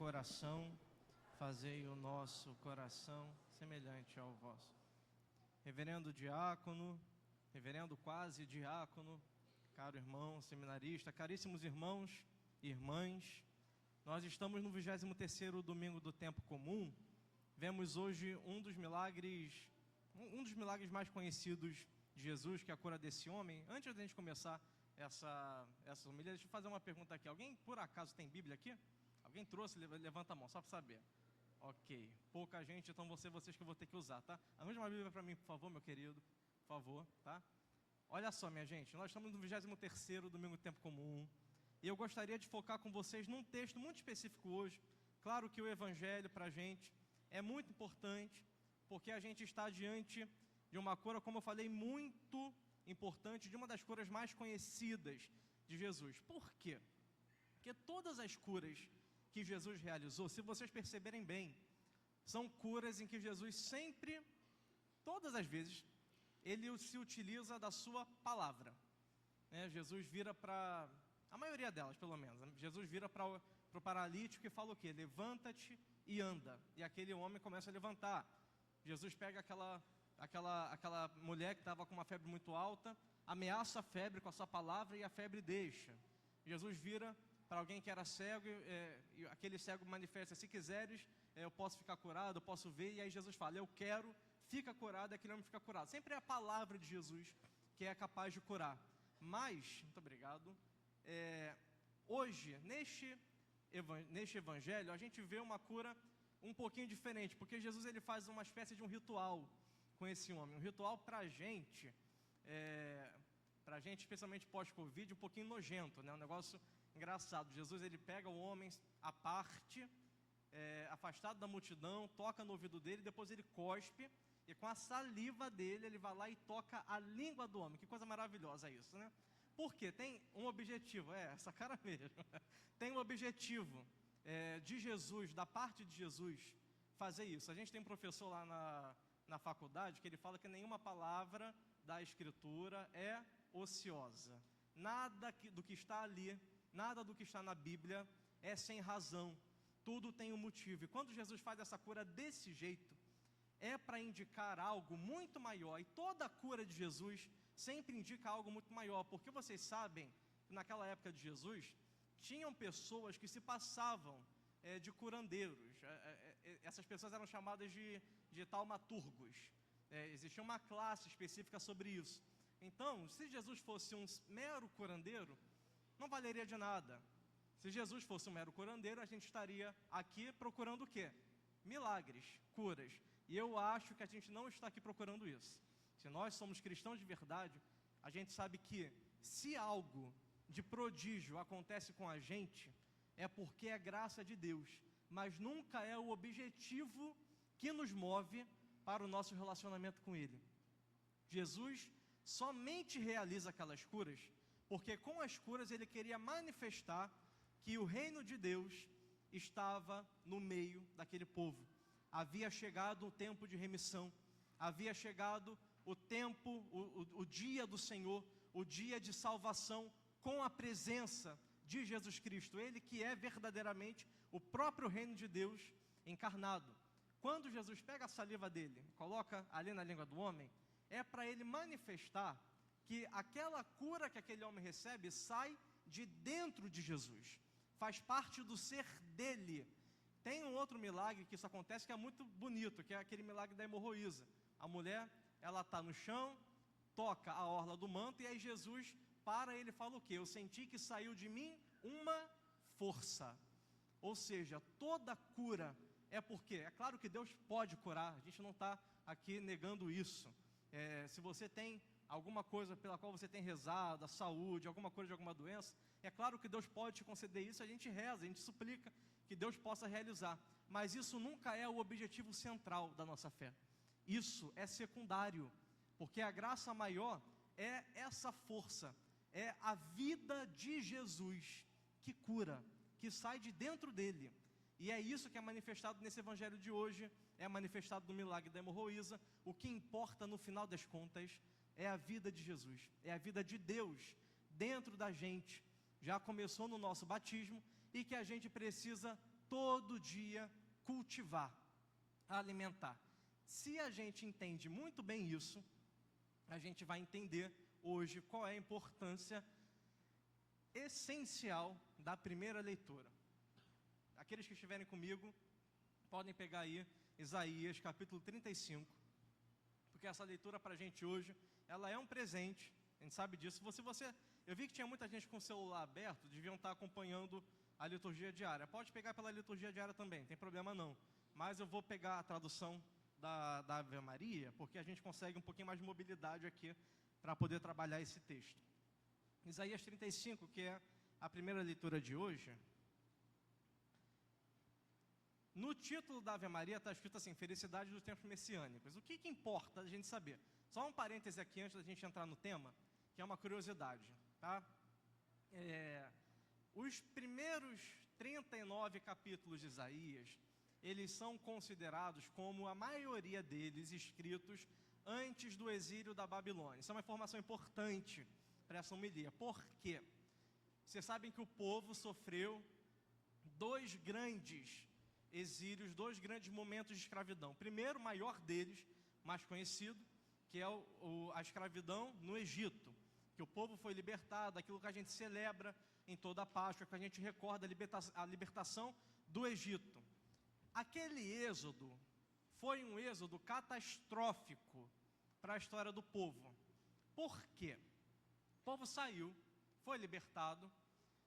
oração, fazei o nosso coração semelhante ao vosso. Reverendo diácono, reverendo quase diácono, caro irmão seminarista, caríssimos irmãos e irmãs, nós estamos no 23º domingo do tempo comum. Vemos hoje um dos milagres mais conhecidos de Jesus, que é a cura desse homem. Antes de a gente começar essa homilia, deixa eu fazer uma pergunta aqui. Alguém, por acaso, tem Bíblia aqui? Alguém trouxe? Levanta a mão, só para saber. Ok, pouca gente, então vocês que eu vou ter que usar, tá? Arranja uma Bíblia para mim, por favor, meu querido, por favor, tá? Olha só, minha gente, nós estamos no 23º domingo do tempo comum, e eu gostaria de focar com vocês num texto muito específico hoje. Claro que o Evangelho para a gente é muito importante, porque a gente está diante de uma cura, como eu falei, muito importante, de uma das curas mais conhecidas de Jesus. Por quê? Porque todas as curas que Jesus realizou, se vocês perceberem bem, são curas em que Jesus sempre, todas as vezes, ele se utiliza da sua palavra. Jesus vira para, a maioria delas pelo menos, Jesus vira para o paralítico e fala o quê? Levanta-te e anda. E aquele homem começa a levantar. Jesus pega aquela mulher que estava com uma febre muito alta, ameaça a febre com a sua palavra e a febre deixa. Jesus vira para alguém que era cego, e aquele cego manifesta: se quiseres, eu posso ficar curado, eu posso ver. E aí Jesus fala: eu quero, fica curado, e aquele homem fica curado. Sempre é a palavra de Jesus que é capaz de curar. Mas, muito obrigado, hoje, neste evangelho, a gente vê uma cura um pouquinho diferente, porque Jesus ele faz uma espécie de um ritual com esse homem. Um ritual para a gente, especialmente pós-Covid, um pouquinho nojento, né? Um negócio engraçado. Jesus ele pega o homem à parte, afastado da multidão, toca no ouvido dele, depois ele cospe, e com a saliva dele ele vai lá e toca a língua do homem. Que coisa maravilhosa isso, né? Porque tem um objetivo, essa cara mesmo, tem um objetivo de Jesus, da parte de Jesus, fazer isso. A gente tem um professor lá na faculdade que ele fala que nenhuma palavra da Escritura é ociosa. Nada do que está ali, nada do que está na Bíblia é sem razão. Tudo tem um motivo. E quando Jesus faz essa cura desse jeito, é para indicar algo muito maior. E toda a cura de Jesus sempre indica algo muito maior. Porque vocês sabem que naquela época de Jesus, tinham pessoas que se passavam de curandeiros. Essas pessoas eram chamadas de taumaturgos. Existia uma classe específica sobre isso. Então, se Jesus fosse um mero curandeiro, não valeria de nada. Se Jesus fosse um mero curandeiro, a gente estaria aqui procurando o quê? Milagres, curas. E eu acho que a gente não está aqui procurando isso. Se nós somos cristãos de verdade, a gente sabe que se algo de prodígio acontece com a gente, é porque é graça de Deus, mas nunca é o objetivo que nos move para o nosso relacionamento com Ele. Jesus somente realiza aquelas curas porque com as curas ele queria manifestar que o reino de Deus estava no meio daquele povo. Havia chegado o tempo de remissão, havia chegado o tempo, o dia do Senhor, o dia de salvação com a presença de Jesus Cristo, Ele que é verdadeiramente o próprio reino de Deus encarnado. Quando Jesus pega a saliva dele, coloca ali na língua do homem, é para ele manifestar que aquela cura que aquele homem recebe sai de dentro de Jesus, faz parte do ser dele. Tem um outro milagre que isso acontece que é muito bonito, que é aquele milagre da hemorroísa. A mulher, ela está no chão, toca a orla do manto, e aí Jesus para ele fala o quê? Eu senti que saiu de mim uma força. Ou seja, toda cura é porque, é claro que Deus pode curar, a gente não está aqui negando isso. Se você tem alguma coisa pela qual você tem rezado, a saúde, alguma coisa de alguma doença, é claro que Deus pode te conceder isso, a gente reza, a gente suplica que Deus possa realizar. Mas isso nunca é o objetivo central da nossa fé. Isso é secundário, porque a graça maior é essa força, é a vida de Jesus que cura, que sai de dentro dele. E é isso que é manifestado nesse evangelho de hoje, é manifestado no milagre da hemorroísa. O que importa no final das contas é a vida de Jesus, é a vida de Deus dentro da gente. Já começou no nosso batismo e que a gente precisa todo dia cultivar, alimentar. Se a gente entende muito bem isso, a gente vai entender hoje qual é a importância essencial da primeira leitura. Aqueles que estiverem comigo, podem pegar aí Isaías capítulo 35, porque essa leitura para a gente hoje, ela é um presente, a gente sabe disso. Eu vi que tinha muita gente com o celular aberto, deviam estar acompanhando a liturgia diária. Pode pegar pela liturgia diária também, não tem problema não. Mas eu vou pegar a tradução da Ave Maria, porque a gente consegue um pouquinho mais de mobilidade aqui para poder trabalhar esse texto. Isaías 35, que é a primeira leitura de hoje. No título da Ave Maria está escrito assim: Felicidade dos tempos messiânicos. O que importa a gente saber? Só um parêntese aqui antes da gente entrar no tema, que é uma curiosidade, tá? Os primeiros 39 capítulos de Isaías, eles são considerados como a maioria deles escritos antes do exílio da Babilônia. Isso é uma informação importante para essa homilia. Por quê? Vocês sabem que o povo sofreu 2 grandes exílios, 2 grandes momentos de escravidão. Primeiro, o maior deles, mais conhecido, que é a escravidão no Egito, que o povo foi libertado, aquilo que a gente celebra em toda a Páscoa, que a gente recorda a libertação do Egito. Aquele êxodo foi um êxodo catastrófico para a história do povo. Por quê? O povo saiu, foi libertado,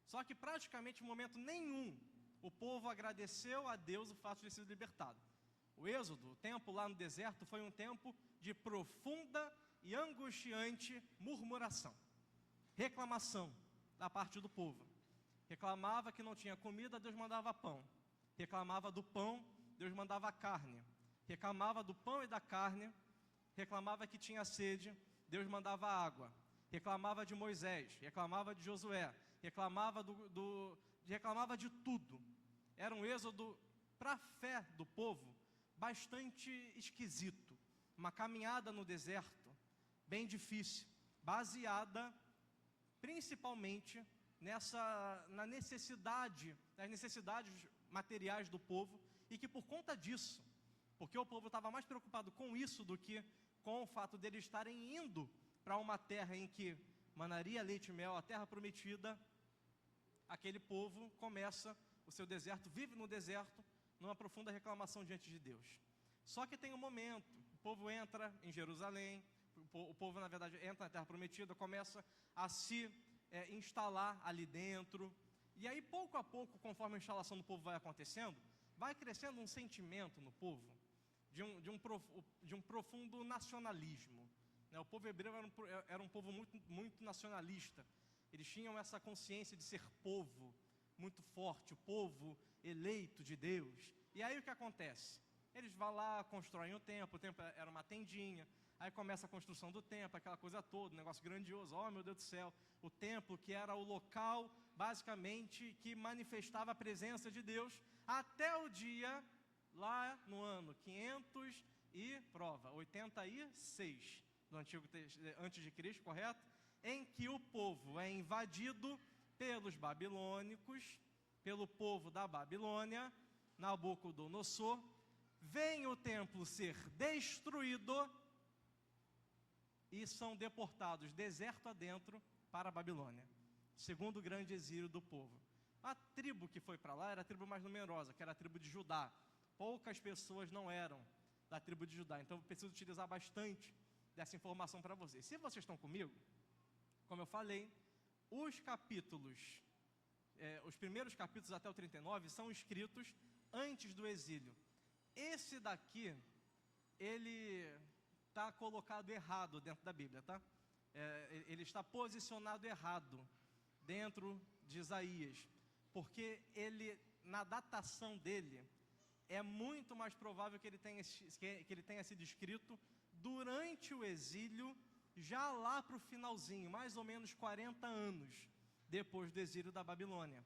só que praticamente em momento nenhum o povo agradeceu a Deus o fato de ter sido libertado. O êxodo, o tempo lá no deserto, foi um tempo de profunda e angustiante murmuração, reclamação da parte do povo. Reclamava que não tinha comida, Deus mandava pão. Reclamava do pão, Deus mandava carne. Reclamava do pão e da carne, reclamava que tinha sede, Deus mandava água. Reclamava de Moisés, reclamava de Josué, reclamava de tudo. Era um êxodo para a fé do povo bastante esquisito. Uma caminhada no deserto, bem difícil, baseada principalmente nas necessidades materiais do povo, e que por conta disso, porque o povo estava mais preocupado com isso do que com o fato deles estarem indo para uma terra em que manaria leite e mel, a terra prometida, aquele povo começa o seu deserto, vive no deserto, numa profunda reclamação diante de Deus. Só que tem um momento, o povo entra em Jerusalém, o povo na verdade entra na terra prometida, começa a se instalar ali dentro, e aí pouco a pouco, conforme a instalação do povo vai acontecendo, vai crescendo um sentimento no povo, de um profundo nacionalismo. O povo hebreu era um povo muito nacionalista. Eles tinham essa consciência de ser povo muito forte, o povo eleito de Deus. E aí o que acontece? Eles vão lá, constroem o templo era uma tendinha, aí começa a construção do templo, aquela coisa toda, um negócio grandioso. Oh, meu Deus do céu, o templo que era o local, basicamente, que manifestava a presença de Deus, até o dia, lá no ano 86 do antes de Cristo, correto? Em que o povo é invadido pelos babilônicos, pelo povo da Babilônia, Nabucodonosor, vem o templo ser destruído e são deportados deserto adentro para a Babilônia, segundo grande exílio do povo. A tribo que foi para lá era a tribo mais numerosa, que era a tribo de Judá. Poucas pessoas não eram da tribo de Judá, então eu preciso utilizar bastante dessa informação para vocês. Se vocês estão comigo, como eu falei, os primeiros capítulos até o 39 são escritos antes do exílio. Esse daqui, ele está colocado errado dentro da Bíblia, tá? Ele está posicionado errado dentro de Isaías, porque na datação dele, é muito mais provável que ele tenha sido escrito durante o exílio, já lá para o finalzinho, mais ou menos 40 anos depois do exílio da Babilônia.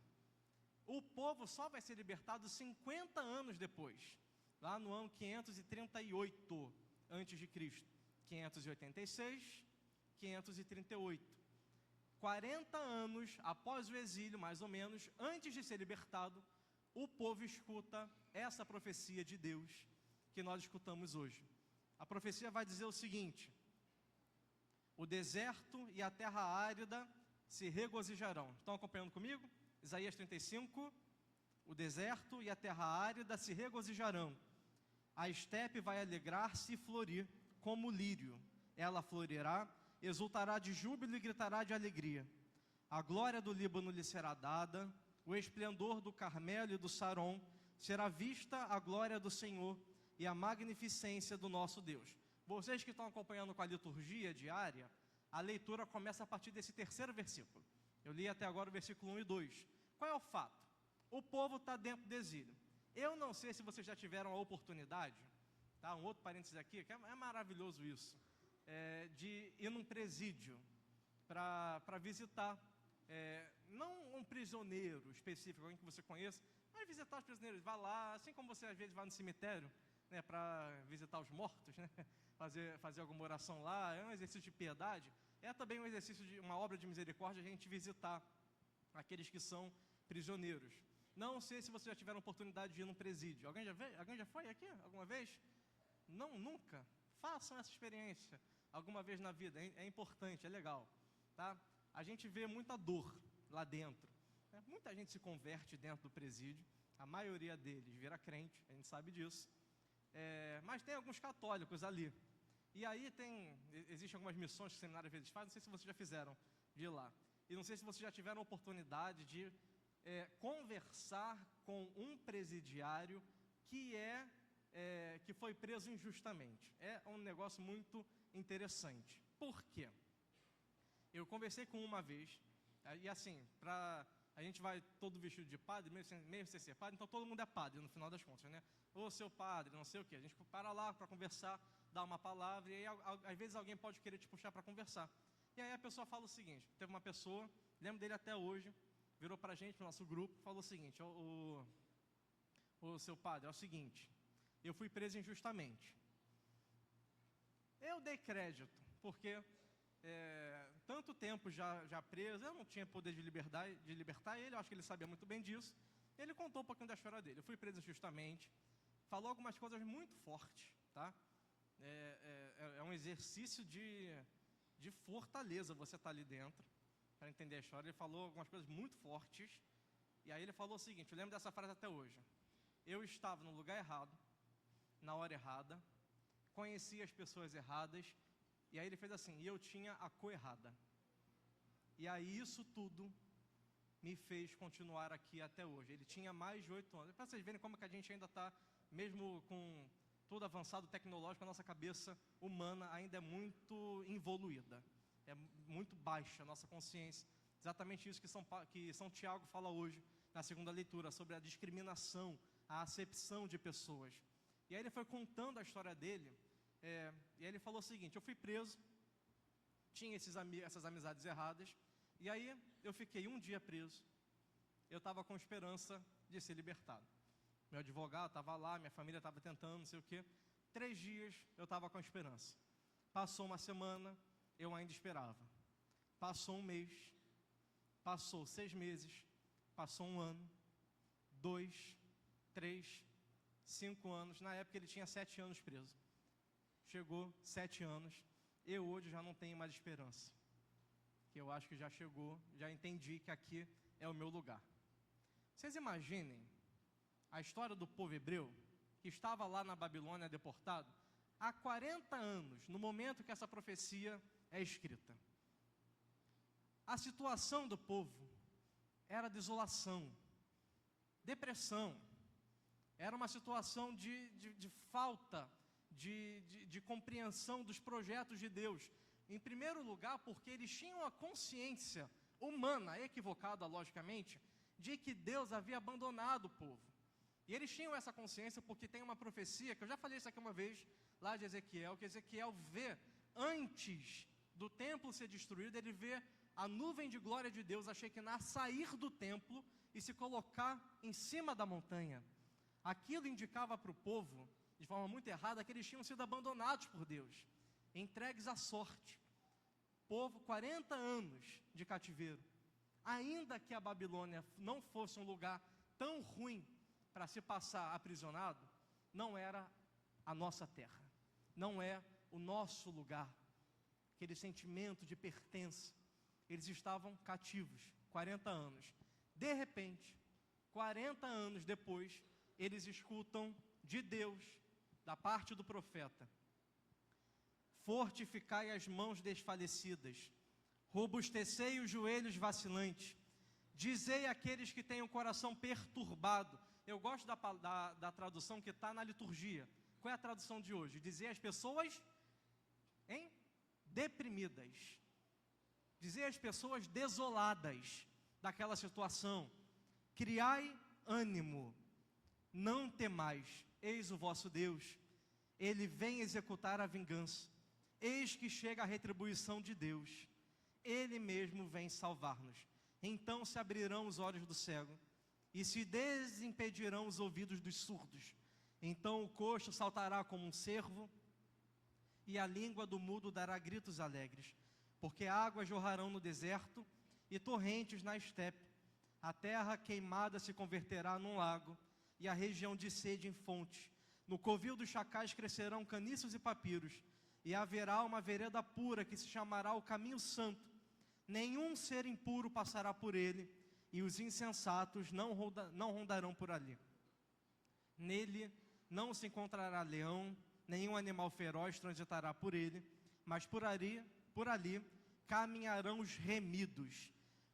O povo só vai ser libertado 50 anos depois, lá no ano 538 antes de Cristo, 586, 538. 40 anos após o exílio, mais ou menos, antes de ser libertado, o povo escuta essa profecia de Deus que nós escutamos hoje. A profecia vai dizer o seguinte: o deserto e a terra árida se regozijarão. Estão acompanhando comigo? Isaías 35, o deserto e a terra árida se regozijarão. A estepe vai alegrar-se e florir como o lírio. Ela florirá, exultará de júbilo e gritará de alegria. A glória do Líbano lhe será dada, o esplendor do Carmelo e do Saron, será vista a glória do Senhor e a magnificência do nosso Deus. Vocês que estão acompanhando com a liturgia diária, a leitura começa a partir desse terceiro versículo. Eu li até agora o versículo 1 e 2. Qual é o fato? O povo está dentro do exílio. Eu não sei se vocês já tiveram a oportunidade, tá? Um outro parênteses aqui, que é maravilhoso isso, de ir num presídio para visitar, não um prisioneiro específico, alguém que você conheça, mas visitar os prisioneiros. Vá lá, assim como você às vezes vai no cemitério, né, para visitar os mortos, né, fazer alguma oração lá, é um exercício de piedade, é também um exercício de uma obra de misericórdia, a gente visitar aqueles que são prisioneiros. Não sei se vocês já tiveram oportunidade de ir num presídio. Alguém já foi aqui alguma vez? Não, nunca. Façam essa experiência alguma vez na vida, é importante, é legal, tá? A gente vê muita dor lá dentro, né? Muita gente se converte dentro do presídio, a maioria deles vira crente, a gente sabe disso, mas tem alguns católicos ali, e aí existem algumas missões que o seminário às vezes faz, não sei se vocês já fizeram de ir lá, e não sei se vocês já tiveram a oportunidade de conversar com um presidiário que foi preso injustamente. É um negócio muito interessante. Por quê? Eu conversei com uma vez, e assim, a gente vai todo vestido de padre, mesmo sem ser padre, então todo mundo é padre no final das contas, né? Ô, seu padre, não sei o quê. A gente para lá para conversar, dá uma palavra, e aí às vezes alguém pode querer te puxar para conversar. E aí a pessoa fala o seguinte, teve uma pessoa, lembro dele até hoje, virou para a gente, para o nosso grupo, falou o seguinte: o seu padre, é o seguinte, eu fui preso injustamente. Eu dei crédito, porque tanto tempo já preso, eu não tinha poder de libertar ele, eu acho que ele sabia muito bem disso. Ele contou um pouquinho da história dele. Eu fui preso injustamente, falou algumas coisas muito fortes, tá? É um exercício de fortaleza você estar ali dentro, para entender a história. Ele falou algumas coisas muito fortes, e aí ele falou o seguinte, eu lembro dessa frase até hoje: eu estava no lugar errado, na hora errada, conhecia as pessoas erradas, e aí ele fez assim, e eu tinha a cor errada. E aí isso tudo me fez continuar aqui até hoje. Ele tinha mais de 8 anos. Para vocês verem como que a gente ainda está, mesmo com todo avançado tecnológico, a nossa cabeça humana ainda é muito involuída. É muito baixa a nossa consciência. Exatamente isso que São Tiago fala hoje, na segunda leitura, sobre a discriminação, a acepção de pessoas. E aí ele foi contando a história dele, e aí ele falou o seguinte: eu fui preso, tinha essas amizades erradas, e aí eu fiquei um dia preso, eu estava com esperança de ser libertado. Meu advogado estava lá, minha família estava tentando, não sei o quê. 3 dias eu estava com esperança. Passou uma semana, eu ainda esperava. Passou um mês, passou 6 meses, passou 1 ano, 2, 3, 5 anos. Na época ele tinha 7 anos preso. Chegou 7 anos, eu hoje já não tenho mais esperança. Que eu acho que já chegou, já entendi que aqui é o meu lugar. Vocês imaginem a história do povo hebreu, que estava lá na Babilônia deportado, há 40 anos, no momento que essa profecia é escrita. A situação do povo era desolação, depressão, era uma situação de falta de compreensão dos projetos de Deus. Em primeiro lugar, porque eles tinham a consciência humana, equivocada logicamente, de que Deus havia abandonado o povo. E eles tinham essa consciência porque tem uma profecia, que eu já falei isso aqui uma vez, lá de Ezequiel, que Ezequiel vê, antes do templo ser destruído, ele vê a nuvem de glória de Deus, a Shekinah, sair do templo e se colocar em cima da montanha. Aquilo indicava para o povo, de forma muito errada, que eles tinham sido abandonados por Deus, entregues à sorte. Povo, 40 anos de cativeiro. Ainda que a Babilônia não fosse um lugar tão ruim, para se passar aprisionado, não era a nossa terra, não é o nosso lugar, aquele sentimento de pertença. Eles estavam cativos, 40 anos. De repente, 40 anos depois, eles escutam de Deus, da parte do profeta: fortificai as mãos desfalecidas, robustecei os joelhos vacilantes, dizei àqueles que têm o coração perturbado. Eu gosto da tradução que está na liturgia. Qual é a tradução de hoje? Dizer às pessoas deprimidas, dizer às pessoas desoladas daquela situação: criai ânimo, não temais, eis o vosso Deus, Ele vem executar a vingança, eis que chega a retribuição de Deus, Ele mesmo vem salvar-nos. Então se abrirão os olhos do cego, e se desimpedirão os ouvidos dos surdos. Então o coxo saltará como um cervo, e a língua do mudo dará gritos alegres, porque águas jorrarão no deserto, e torrentes na estepe. A terra queimada se converterá num lago, e a região de sede em fonte. No covil dos chacais crescerão caniços e papiros, e haverá uma vereda pura que se chamará o caminho santo. Nenhum ser impuro passará por ele, e os insensatos não rondarão por ali. Nele não se encontrará leão, nenhum animal feroz transitará por ele, mas por ali caminharão os remidos,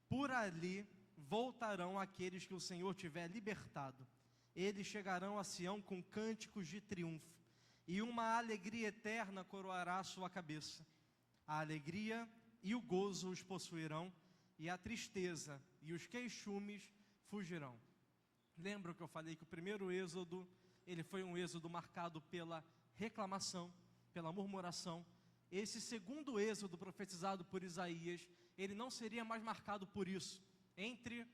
por ali voltarão aqueles que o Senhor tiver libertado. Eles chegarão a Sião com cânticos de triunfo, e uma alegria eterna coroará a sua cabeça. A alegria e o gozo os possuirão, e a tristeza e os queixumes fugirão. Lembram que eu falei que o primeiro êxodo, ele foi um êxodo marcado pela reclamação, pela murmuração. Esse segundo êxodo profetizado por Isaías, ele não seria mais marcado por isso. Entre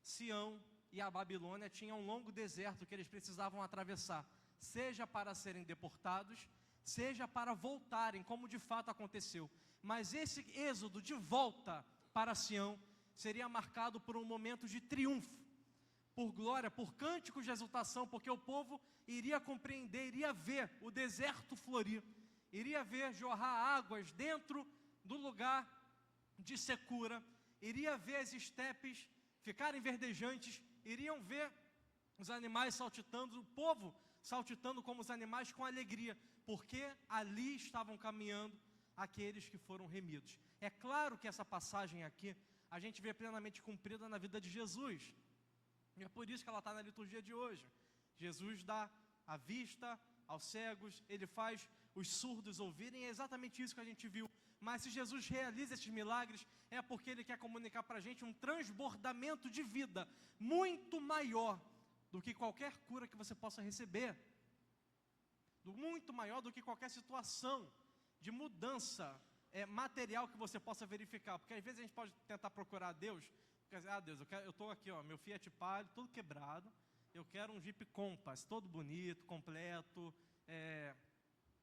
Sião e a Babilônia tinha um longo deserto que eles precisavam atravessar, seja para serem deportados, seja para voltarem, como de fato aconteceu. Mas esse êxodo de volta para Sião seria marcado por um momento de triunfo, por glória, por cânticos de exultação, porque o povo iria compreender, iria ver o deserto florir, iria ver jorrar águas dentro do lugar de secura, iria ver as estepes ficarem verdejantes, iriam ver os animais saltitando, o povo saltitando como os animais com alegria, porque ali estavam caminhando aqueles que foram remidos. É claro que essa passagem aqui, a gente vê plenamente cumprida na vida de Jesus, e é por isso que ela está na liturgia de hoje. Jesus dá a vista aos cegos, Ele faz os surdos ouvirem, é exatamente isso que a gente viu. Mas se Jesus realiza esses milagres, é porque Ele quer comunicar para a gente um transbordamento de vida, muito maior do que qualquer cura que você possa receber, muito maior do que qualquer situação de mudança material que você possa verificar. Porque às vezes a gente pode tentar procurar Deus, porque, Deus, eu estou aqui, meu Fiat Palio, todo quebrado, eu quero um Jeep Compass, todo bonito, completo,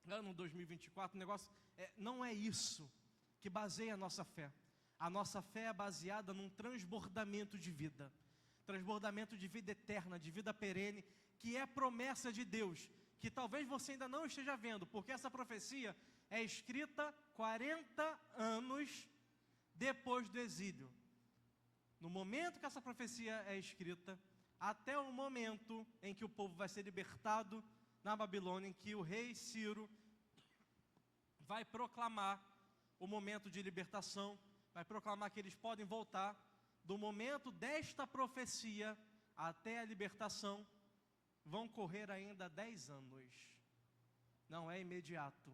ano 2024, o negócio, não é isso que baseia a nossa fé. A nossa fé é baseada num transbordamento de vida eterna, de vida perene, que é promessa de Deus, que talvez você ainda não esteja vendo, porque essa profecia é escrita 40 anos depois do exílio. No momento que essa profecia é escrita, até o momento em que o povo vai ser libertado na Babilônia, em que o rei Ciro vai proclamar o momento de libertação, vai proclamar que eles podem voltar. Do momento desta profecia até a libertação, vão correr ainda 10 anos. Não é imediato.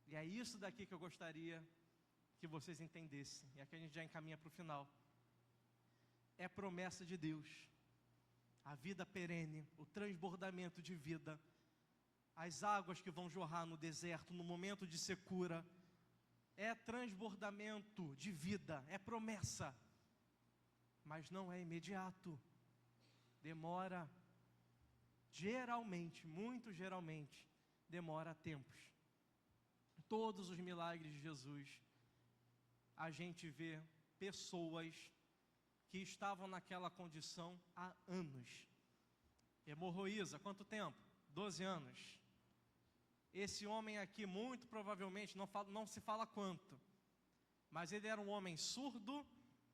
E é isso daqui que eu gostaria que vocês entendessem. E aqui a gente já encaminha para o final. É promessa de Deus. A vida perene, o transbordamento de vida, as águas que vão jorrar no deserto, no momento de secura, é transbordamento de vida, é promessa, mas não é imediato, demora, geralmente, muito geralmente, demora tempos. Todos os milagres de Jesus, a gente vê pessoas que estavam naquela condição há anos, Hemorroísa, quanto tempo? 12 anos. Esse homem aqui, muito provavelmente, não se fala quanto, mas ele era um homem surdo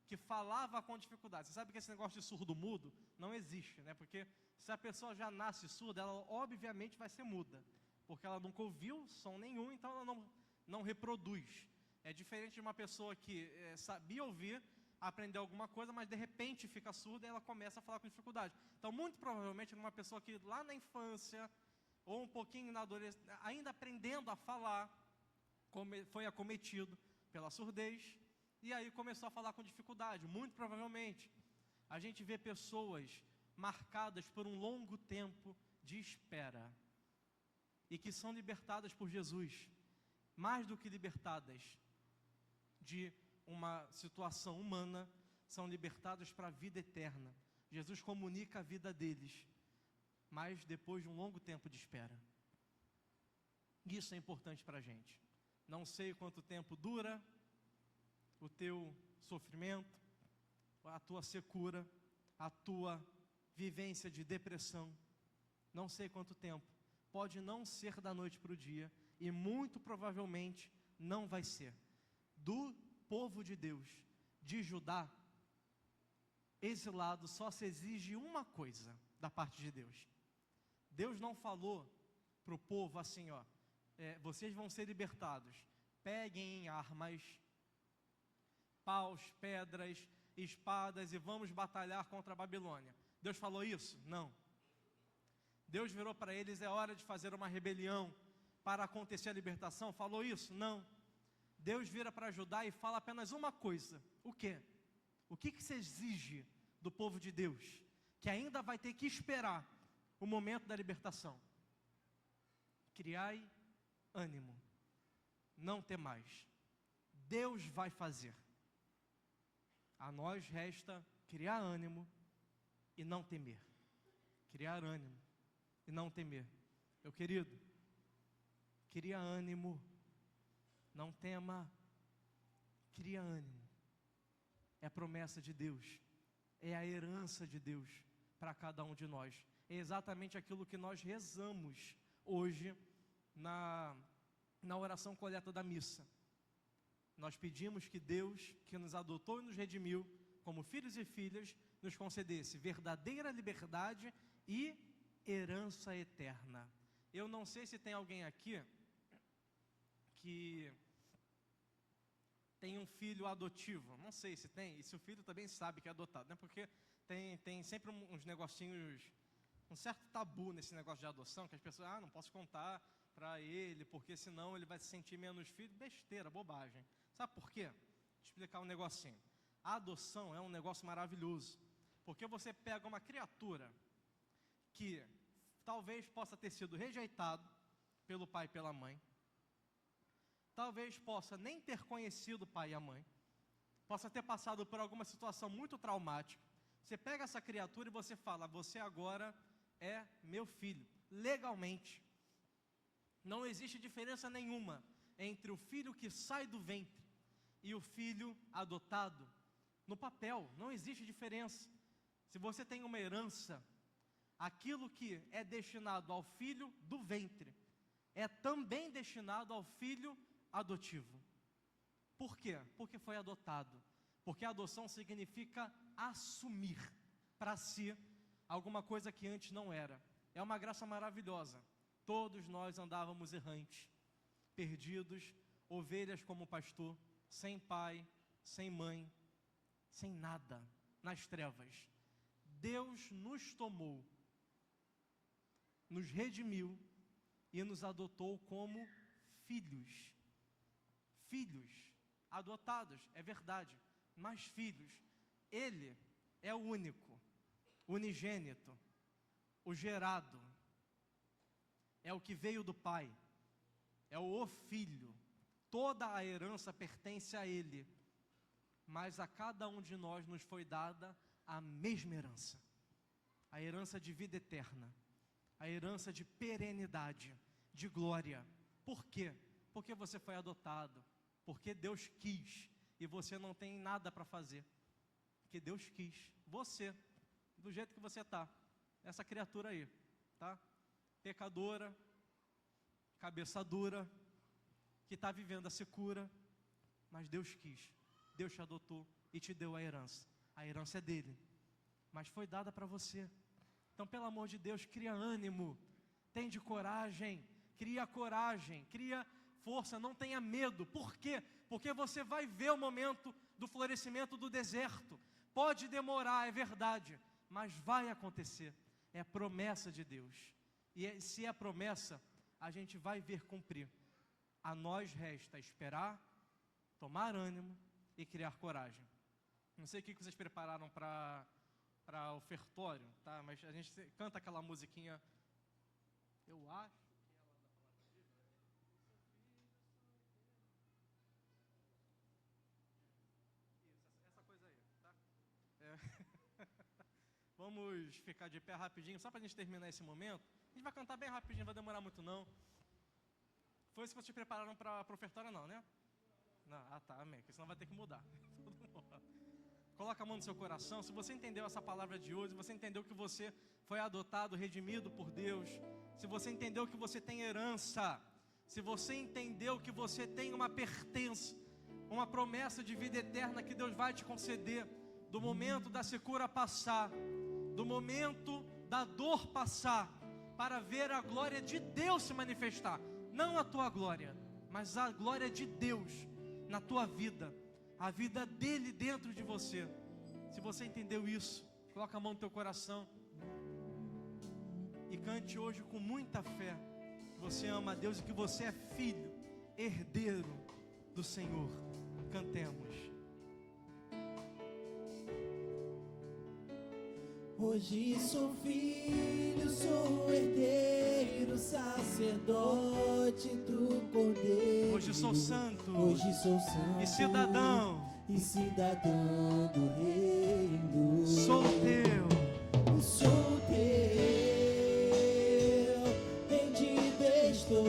que falava com dificuldade. Você sabe que esse negócio de surdo-mudo não existe, né? Porque se a pessoa já nasce surda, ela obviamente vai ser muda, porque ela nunca ouviu som nenhum, então ela não reproduz. É diferente de uma pessoa que sabia ouvir, aprendeu alguma coisa, mas de repente fica surda e ela começa a falar com dificuldade. Então, muito provavelmente, uma pessoa que lá na infância, ou um pouquinho na adolescência, ainda aprendendo a falar, foi acometido pela surdez, e aí começou a falar com dificuldade. Muito provavelmente, a gente vê pessoas marcadas por um longo tempo de espera, e que são libertadas por Jesus, mais do que libertadas de uma situação humana, são libertadas para a vida eterna. Jesus comunica a vida deles, mas depois de um longo tempo de espera. Isso é importante para a gente. Não sei quanto tempo dura o teu sofrimento, a tua secura, a tua vivência de depressão. Não sei quanto tempo. Pode não ser da noite para o dia, e muito provavelmente não vai ser. Do povo de Deus, de Judá, exilado, só se exige uma coisa da parte de Deus. Deus não falou para o povo assim, ó, vocês vão ser libertados, peguem armas, paus, pedras, espadas e vamos batalhar contra a Babilônia. Deus falou isso? Não. Deus virou para eles, é hora de fazer uma rebelião para acontecer a libertação? Falou isso? Não. Deus vira para Judá e fala apenas uma coisa. O quê? O que se exige do povo de Deus? Que ainda vai ter que esperar o momento da libertação. Criai ânimo. Não temais. Deus vai fazer. A nós resta criar ânimo e não temer. Criar ânimo e não temer. Meu querido, cria ânimo. Não tema, cria ânimo. É a promessa de Deus, é a herança de Deus para cada um de nós. É exatamente aquilo que nós rezamos hoje na oração coleta da missa. Nós pedimos que Deus, que nos adotou e nos redimiu como filhos e filhas, nos concedesse verdadeira liberdade e herança eterna. Eu não sei se tem alguém aqui que tem um filho adotivo, não sei se tem, e se o filho também sabe que é adotado, né? Porque tem sempre uns negocinhos, um certo tabu nesse negócio de adoção, que as pessoas, não posso contar para ele, porque senão ele vai se sentir menos filho. Besteira, bobagem. Sabe por quê? Vou te explicar um negocinho. A adoção é um negócio maravilhoso, porque você pega uma criatura que talvez possa ter sido rejeitado pelo pai e pela mãe, talvez possa nem ter conhecido o pai e a mãe, possa ter passado por alguma situação muito traumática. Você pega essa criatura e você fala, você agora é meu filho, legalmente. Não existe diferença nenhuma entre o filho que sai do ventre e o filho adotado. No papel, não existe diferença. Se você tem uma herança, aquilo que é destinado ao filho do ventre, é também destinado ao filho adotivo. Por quê? Porque foi adotado. Porque a adoção significa assumir para si alguma coisa que antes não era. É uma graça maravilhosa. Todos nós andávamos errantes, perdidos, ovelhas como pastor, sem pai, sem mãe, sem nada, nas trevas. Deus nos tomou, nos redimiu e nos adotou como filhos. Filhos, adotados, é verdade, mas filhos. Ele é o único, unigênito, o gerado, é o que veio do Pai, é o Filho. Toda a herança pertence a Ele, mas a cada um de nós nos foi dada a mesma herança, a herança de vida eterna, a herança de perenidade, de glória. Por quê? Porque você foi adotado, porque Deus quis, e você não tem nada para fazer, porque Deus quis, você, do jeito que você está, essa criatura aí, tá? Pecadora, cabeça dura, que está vivendo a secura, mas Deus quis, Deus te adotou e te deu a herança é dele, mas foi dada para você. Então, pelo amor de Deus, cria ânimo, tende coragem, cria força, não tenha medo. Por quê? Porque você vai ver o momento do florescimento do deserto. Pode demorar, é verdade, mas vai acontecer. É promessa de Deus. E se é promessa, a gente vai ver cumprir. A nós resta esperar, tomar ânimo e criar coragem. Não sei o que vocês prepararam para ofertório, tá? Mas a gente canta aquela musiquinha. Eu acho que essa coisa aí, tá? Vamos ficar de pé rapidinho, só para a gente terminar esse momento. A gente vai cantar bem rapidinho, não vai demorar muito não. Foi isso que vocês prepararam para ofertório, não, né? Não, tá, amém, porque senão vai ter que mudar. Coloca a mão no seu coração. Se você entendeu essa palavra de hoje, se você entendeu que você foi adotado, redimido por Deus, se você entendeu que você tem herança, se você entendeu que você tem uma pertença, uma promessa de vida eterna que Deus vai te conceder, do momento da secura passar, do momento da dor passar, para ver a glória de Deus se manifestar, não a tua glória, mas a glória de Deus na tua vida, a vida dele dentro de você. Se você entendeu isso, coloca a mão no teu coração e cante hoje com muita fé que você ama a Deus e que você é filho, herdeiro do Senhor. Cantemos. Hoje sou filho, sou herdeiro, sacerdote do Cordeiro. Hoje sou santo, hoje sou santo e cidadão do reino. Sou teu, rendido estou,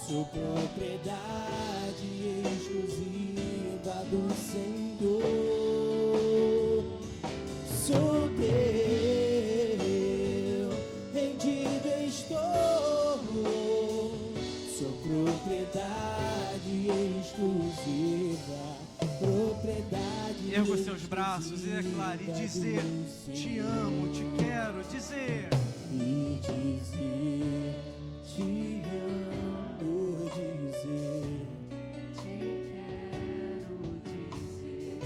sou propriedade exclusiva do Senhor. Sou teu, rendido estou, sou propriedade exclusiva, propriedade. Erga os seus braços e declare, dizer, te amo, te quero, dizer. E dizer, te amo, dizer, te quero dizer,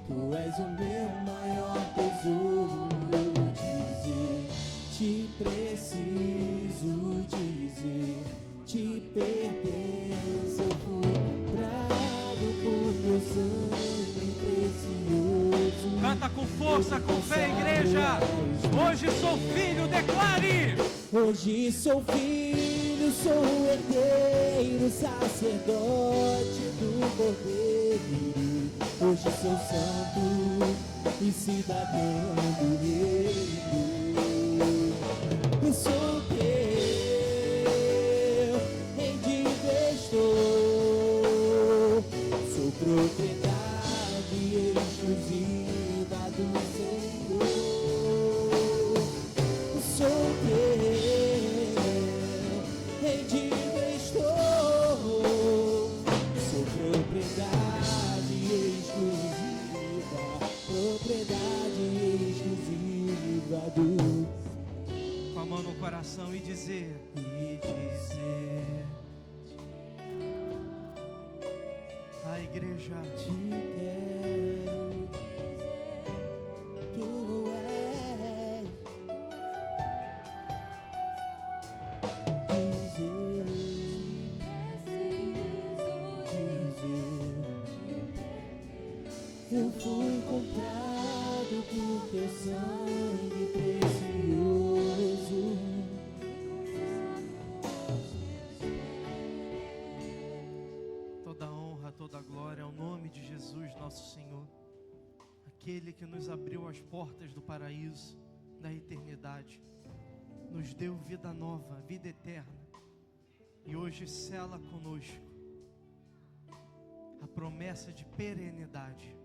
Tu és o meu maior tesouro, dizer, te preciso dizer, te pertenço, eu fui comprado por teu sangue precioso. Canta com força, com fé, igreja. Hoje sou filho, declare. Hoje sou filho, sou herdeiro, sacerdote do Cordeiro. Hoje sou santo e cidadão do reino. Eu sou teu, rendido estou, sou propriedade exclusiva do Senhor. Eu sou teu, rendido estou, sou propriedade exclusiva, propriedade exclusiva do. Com a mão no coração e dizer, a igreja Te quero, tu és, dizer, eu fui comprado por teu sangue precioso. toda honra, toda glória ao nome de Jesus, nosso Senhor, aquele que nos abriu as portas do paraíso, da eternidade, nos deu vida nova, vida eterna, e hoje sela conosco a promessa de perenidade.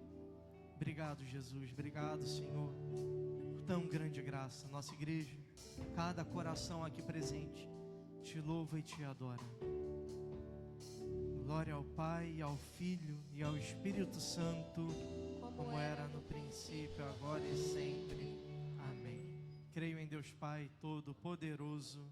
Obrigado, Jesus. Obrigado, Senhor, por tão grande graça. Nossa igreja, cada coração aqui presente, te louva e te adora. Glória ao Pai, ao Filho e ao Espírito Santo, como era no princípio, agora e sempre. Amém. Creio em Deus Pai Todo-Poderoso,